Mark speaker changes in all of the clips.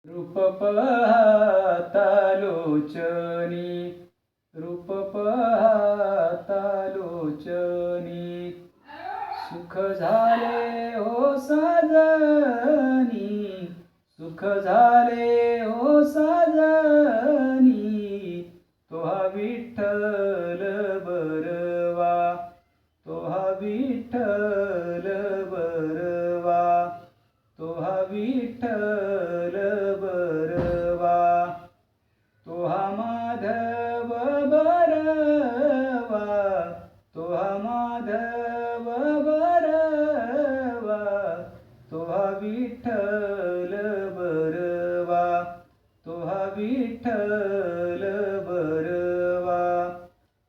Speaker 1: रूप पाहता लोचनी, रूप पाहता लोचनी, सुख झाले हो साजनी, सुख झाले हो साजनी, तो हा विठ्ठल बरवा, तो हा विठ्ठल बरवा, तो हा विठ्ठल बरवा, तो हा माधव बरवा, तो हा माधव बरवा, तो हा विठ्ठल बरवा, तो हा विठ्ठल बरवा,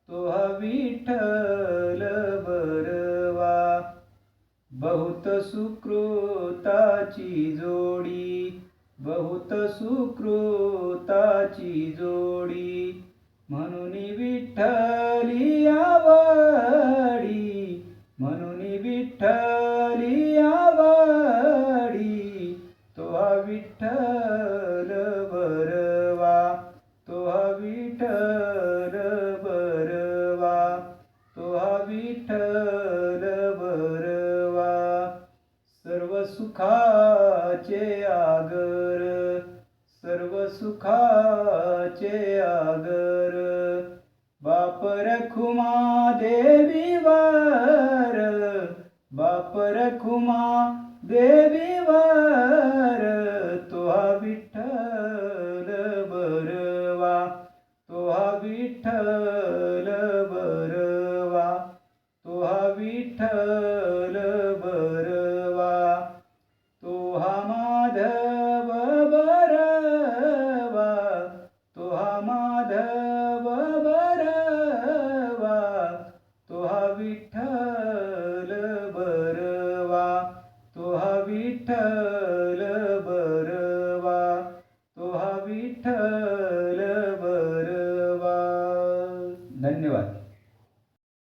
Speaker 1: तो हा विठ्ठल बरवा. बहुत सुकृताची जोडी, बहुत सुकृताची जोडी, म्हणून विठ्ठली आवडी, म्हणून विठ्ठली आवडी, तो हा विठ्ठल बरवा, तो हा विठ्ठल बरवा, तो हा विठ्ठल बरवा. सर्व सुखाचे आगर, सर्व सुखाचे आगर, बाप रखुमा देवीवर, बाप रखुमा देवीवर, तो हा विठ्ठल बरवा, तो हा विठ्ठल बरवा, तो हा विठ्ठल बरवा, तो हा माधव बरवा, तो हा माधव बरवा, तो हा विठ्ठल बरवा, तो हा विठ्ठल बरवा, तो हा विठ्ठल बरवा. धन्यवाद.